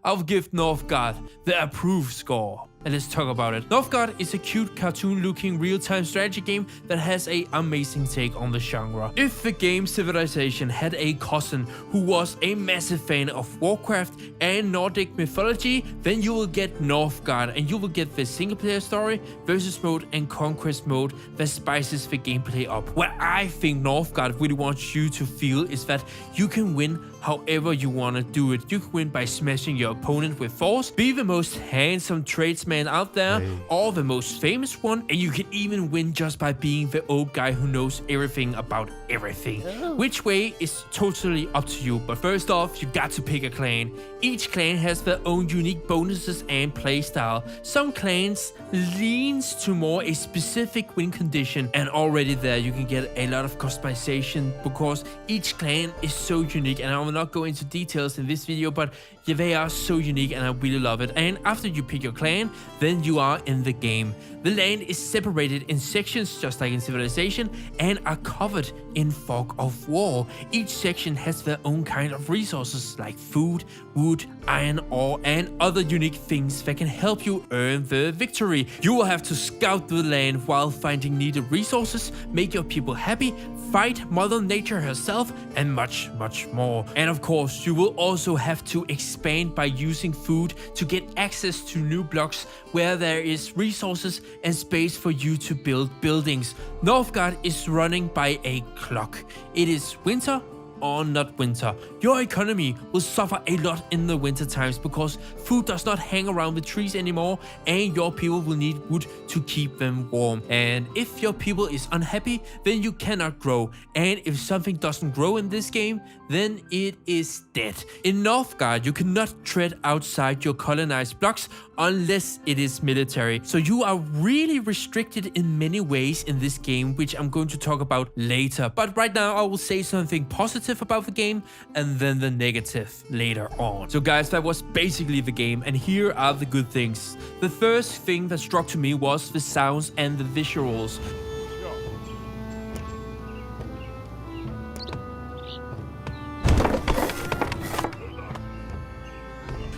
I'll give Northgard the approved score. And let's talk about it. Northgard is a cute cartoon-looking real-time strategy game that has an amazing take on the genre. If the game Civilization had a cousin who was a massive fan of Warcraft and Nordic mythology, then you will get Northgard, and you will get the single-player story, versus mode, and conquest mode that spices the gameplay up. What I think Northgard really wants you to feel is that you can win however you want to do it. You can win by smashing your opponent with force, be the most handsome tradesman out there, or the most famous one, and you can even win just by being the old guy who knows everything about everything. Which way is totally up to you, but first off, you got to pick a clan. Each clan has their own unique bonuses and playstyle. Some clans leans to more a specific win condition, and already there you can get a lot of customization because each clan is so unique, and I will not go into details in this video, but yeah, they are so unique and I really love it. And after you pick your clan, then you are in the game. The land is separated in sections just like in Civilization and are covered in fog of war. Each section has their own kind of resources like food, wood, iron ore, and other unique things that can help you earn the victory. You will have to scout the land while finding needed resources, make your people happy, fight Mother Nature herself, and much more. And of course, you will also have to expand by using food to get access to new blocks where there is resources and space for you to build buildings. Northgard is running by a clock. It is winter or not winter. Your economy will suffer a lot in the winter times because food does not hang around the trees anymore, and your people will need wood to keep them warm. And if your people is unhappy, then you cannot grow. And if something doesn't grow in this game, then it is dead. In Northgard, you cannot tread outside your colonized blocks unless it is military. So you are really restricted in many ways in this game, which I'm going to talk about later. But right now I will say something positive about the game and then the negative later on. So guys, that was basically the game, and here are the good things. The first thing that struck to me was the sounds and the visuals.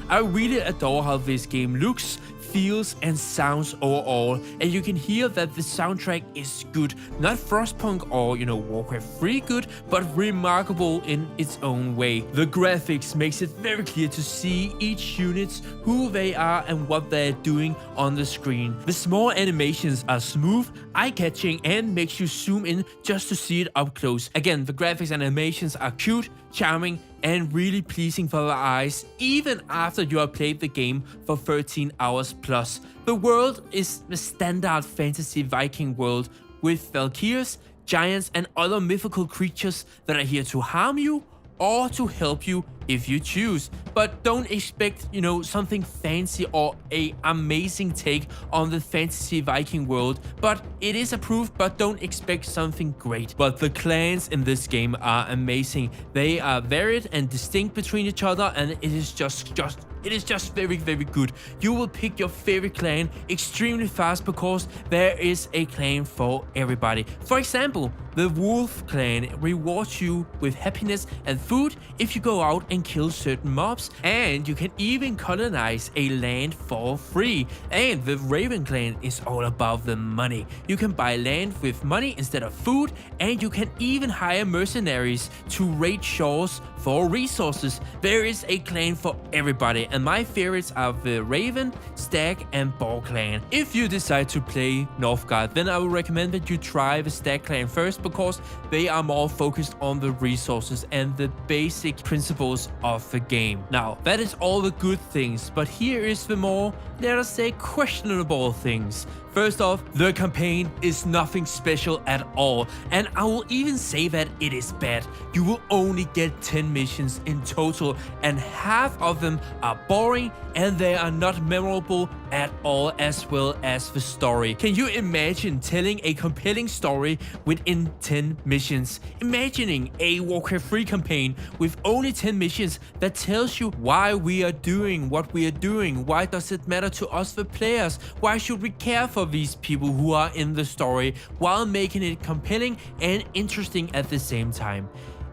I really adore how this game looks, feels, and sounds overall, and you can hear that the soundtrack is good. Not Frostpunk or, Warcraft 3 good, but remarkable in its own way. The graphics makes it very clear to see each unit, who they are and what they're doing on the screen. The small animations are smooth, eye-catching, and makes you zoom in just to see it up close. Again, the graphics and animations are cute, charming, and really pleasing for the eyes, even after you have played the game for 13 hours plus. The world is the standard fantasy Viking world with Valkyries, giants, and other mythical creatures that are here to harm you or to help you if you choose. But don't expect, something fancy or a amazing take on the fantasy Viking world. But it is approved, but don't expect something great. But the clans in this game are amazing. They are varied and distinct between each other, and it is just very good. You will pick your favorite clan extremely fast because there is a clan for everybody. For example, the Wolf clan rewards you with happiness and food if you go out and kill certain mobs, and you can even colonize a land for free. And the Raven clan is all about the money. You can buy land with money instead of food, and you can even hire mercenaries to raid shores for resources. There is a clan for everybody, and my favorites are the Raven, Stag, and Boar clan. If you decide to play Northgard, then I would recommend that you try the Stag clan first because they are more focused on the resources and the basic principles of the game. Now, that is all the good things, but here is the more, let us say, questionable things. First off, the campaign is nothing special at all, and I will even say that it is bad. You will only get 10 missions in total, and half of them are boring and they are not memorable at all, as well as the story. Can you imagine telling a compelling story within 10 missions? Imagining a Warcraft 3 campaign with only 10 missions that tells you why we are doing what we are doing, why does it matter to us the players, why should we care for these people who are in the story, while making it compelling and interesting at the same time.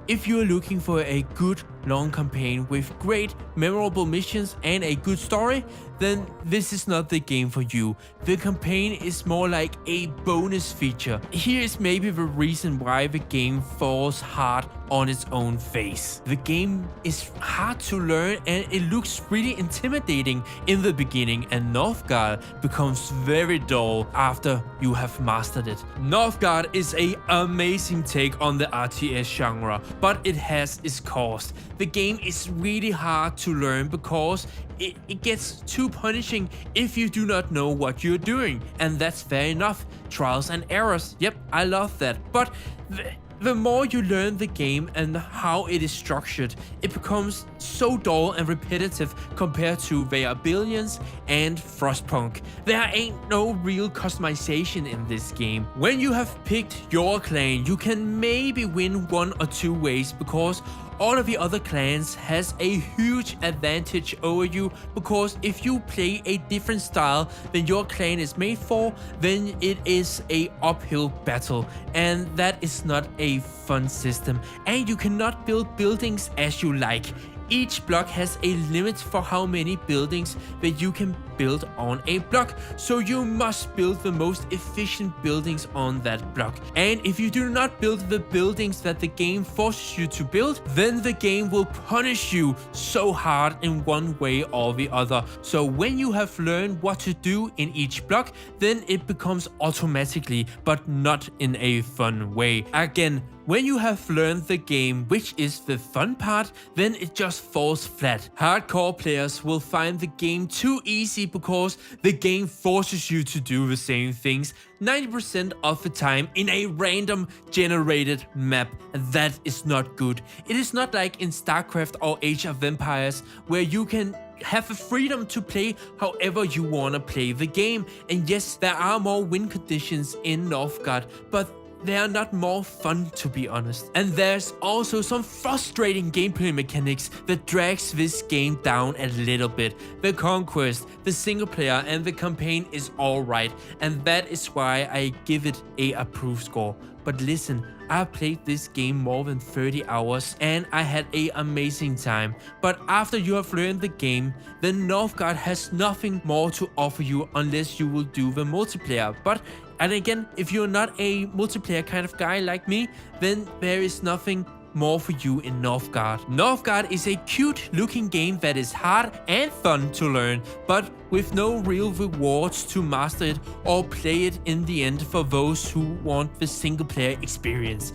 If you are looking for a good long campaign with great, memorable missions and a good story, then this is not the game for you. The campaign is more like a bonus feature. Here is maybe the reason why the game falls hard on its own face. The game is hard to learn and it looks really intimidating in the beginning, and Northgard becomes very dull after you have mastered it. Northgard is an amazing take on the RTS genre, but it has its cost. The game is really hard to learn because it gets too punishing if you do not know what you're doing, and that's fair enough. Trials and errors, yep, I love that, but the more you learn the game and how it is structured, it becomes so dull and repetitive compared to Billions and Frostpunk. There ain't no real customization in this game. When you have picked your clan, you can maybe win one or two ways because all of the other clans has a huge advantage over you, because if you play a different style than your clan is made for, then it is a uphill battle, and that is not a fun system, and you cannot build buildings as you like. Each block has a limit for how many buildings that you can build on a block, so you must build the most efficient buildings on that block. And if you do not build the buildings that the game forces you to build, then the game will punish you so hard in one way or the other. So when you have learned what to do in each block, then it becomes automatically, but not in a fun way. Again, when you have learned the game, which is the fun part, then it just falls flat. Hardcore players will find the game too easy because the game forces you to do the same things 90% of the time in a random generated map. That is not good. It is not like in StarCraft or Age of Empires, where you can have the freedom to play however you want to play the game. And yes, there are more win conditions in Northgard, but they are not more fun, to be honest. And there's also some frustrating gameplay mechanics that drags this game down a little bit. The conquest, the single player and the campaign is alright, and that is why I give it a approved score. But listen, I played this game more than 30 hours and I had an amazing time. But after you have learned the game, then Northgard has nothing more to offer you unless you will do the multiplayer. And again, if you're not a multiplayer kind of guy like me, then there is nothing more for you in Northgard. Northgard is a cute looking game that is hard and fun to learn, but with no real rewards to master it or play it in the end for those who want the single player experience.